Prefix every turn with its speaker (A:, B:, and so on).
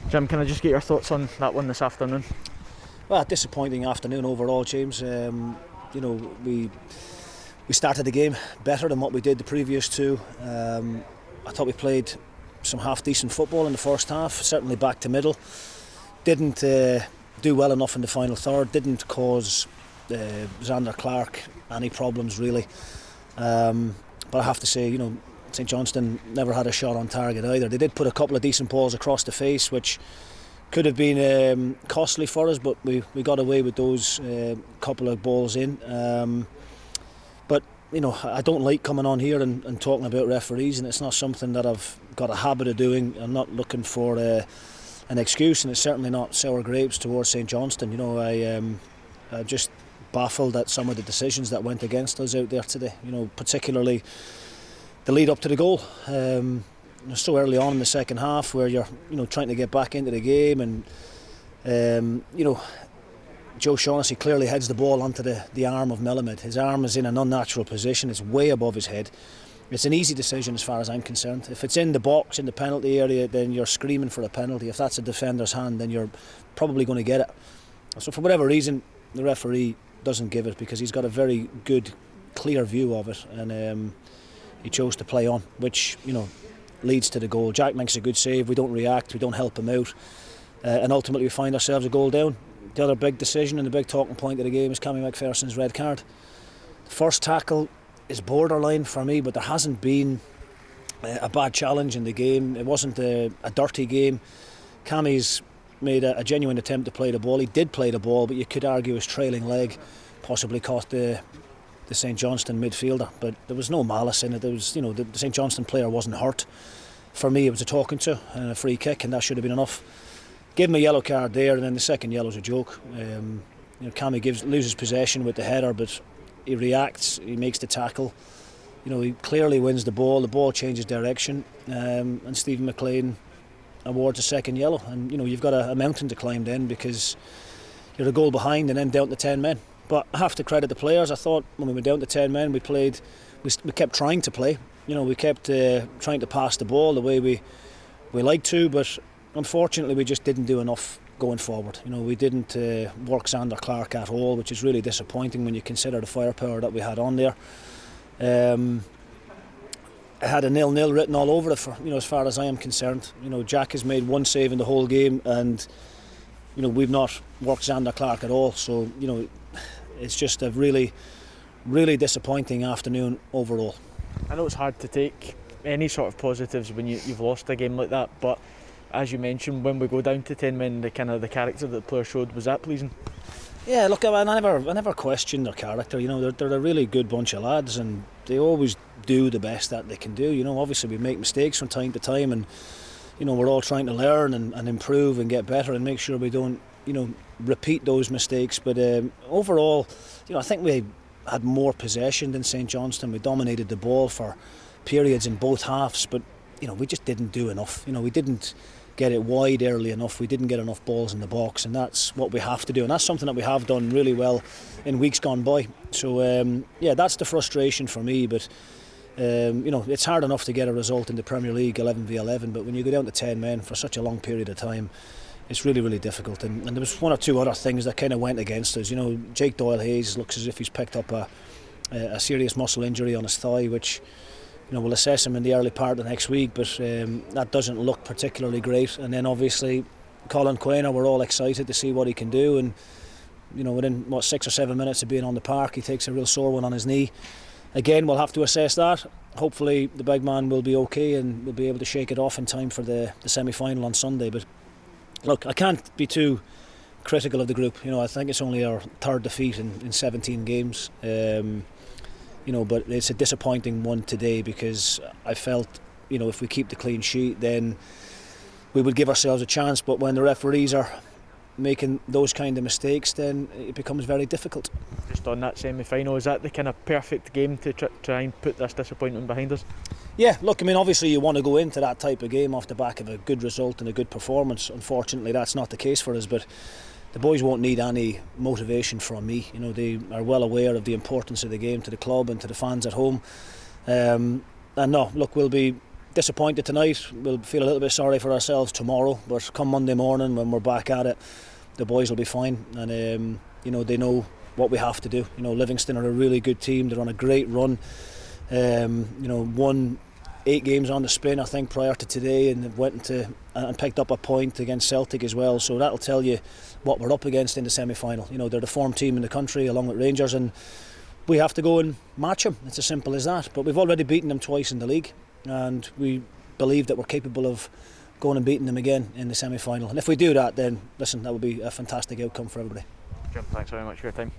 A: Jim, can I just get your thoughts on that one this afternoon?
B: Well, disappointing afternoon overall, James. We started the game better than what we did the previous two. I thought we played some half-decent football in the first half, certainly back to middle. Didn't do well enough in the final third, didn't cause Zander Clark any problems really. But I have to say, St Johnstone never had a shot on target either. They did put a couple of decent balls across the face, which could have been costly for us, but we got away with those couple of balls in. But I don't like coming on here and talking about referees, and it's not something that I've got a habit of doing. I'm not looking for an excuse, and it's certainly not sour grapes towards St Johnstone. I'm just baffled at some of the decisions that went against us out there today. Particularly the lead up to the goal. So early on in the second half, where you're trying to get back into the game, and Joe Shaughnessy clearly heads the ball onto the arm of Melamed. His arm is in an unnatural position. It's way above his head. It's an easy decision as far as I'm concerned. If it's in the box, in the penalty area, then you're screaming for a penalty. If that's a defender's hand, then you're probably going to get it. So for whatever reason, the referee doesn't give it, because he's got a very good, clear view of it, and he chose to play on, which leads to the goal. Jack makes a good save. We don't react. We don't help him out, and ultimately we find ourselves a goal down. The other big decision and the big talking point of the game is Cammy McPherson's red card. The first tackle is borderline for me, but there hasn't been a bad challenge in the game. It wasn't a dirty game. Cammy's made a genuine attempt to play the ball. He did play the ball, but you could argue his trailing leg possibly cost the St Johnstone midfielder. But there was no malice in it. There was, the St Johnstone player wasn't hurt. For me, it was a talking to and a free kick, and that should have been enough. Give him a yellow card there, and then the second yellow's a joke. Cammy loses possession with the header, but he reacts. He makes the tackle. He clearly wins the ball changes direction, and Stephen McLean awards a second yellow. And you've got a mountain to climb then, because you're a goal behind and then down to 10 men. But I have to credit the players. I thought when we were down to 10 men, we kept trying to play. We kept trying to pass the ball the way we like to, but unfortunately we just didn't do enough going forward. We didn't work Zander Clark at all, which is really disappointing when you consider the firepower that we had on there. I had a 0-0 written all over it, as far as I am concerned. Jack has made one save in the whole game, and we've not worked Zander Clark at all. So it's just a really, really disappointing afternoon overall.
A: I know it's hard to take any sort of positives when you've lost a game like that, but as you mentioned, when we go down to 10 men, the character that the player showed, was that pleasing?
B: Yeah, look, I never questioned their character. They're a really good bunch of lads, and they always do the best that they can do. Obviously we make mistakes from time to time, and we're all trying to learn and improve and get better and make sure we don't repeat those mistakes. But overall, I think we had more possession than St Johnstone. We dominated the ball for periods in both halves, but we just didn't do enough. We didn't get it wide early enough. We didn't get enough balls in the box, and that's what we have to do, and that's something that we have done really well in weeks gone by. So that's the frustration for me. But it's hard enough to get a result in the Premier League 11v11, but when you go down to 10 men for such a long period of time, it's really, really difficult. And there was one or two other things that kind of went against us. Jake Doyle-Hayes looks as if he's picked up a serious muscle injury on his thigh, which we'll assess him in the early part of next week, but that doesn't look particularly great. And then obviously Colin Quainer, we're all excited to see what he can do, and within 6 or 7 minutes of being on the park, he takes a real sore one on his knee. Again, we'll have to assess that. Hopefully the big man will be okay and we'll be able to shake it off in time for the semi-final on Sunday. But look, I can't be too critical of the group. I think it's only our third defeat in 17 games. But it's a disappointing one today, because I felt, if we keep the clean sheet, then we would give ourselves a chance. But when the referees are making those kind of mistakes, then it becomes very difficult.
A: Just on that semi-final, is that the kind of perfect game to try and put this disappointment behind us?
B: Yeah, look, obviously you want to go into that type of game off the back of a good result and a good performance. Unfortunately, that's not the case for us, but the boys won't need any motivation from me. They are well aware of the importance of the game to the club and to the fans at home. And no, look, we'll be disappointed tonight. We'll feel a little bit sorry for ourselves tomorrow, but come Monday morning when we're back at it, the boys will be fine, and they know what we have to do. Livingston are a really good team. They're on a great run. Won 8 games on the spin, I think, prior to today, and went into and picked up a point against Celtic as well. So that'll tell you what we're up against in the semi-final. They're the form team in the country, along with Rangers, and we have to go and match them. It's as simple as that. But we've already beaten them twice in the league, and we believe that we're capable of going and beating them again in the semi-final. And if we do that, then listen, that would be a fantastic outcome for everybody.
A: Jim, thanks very much for your time.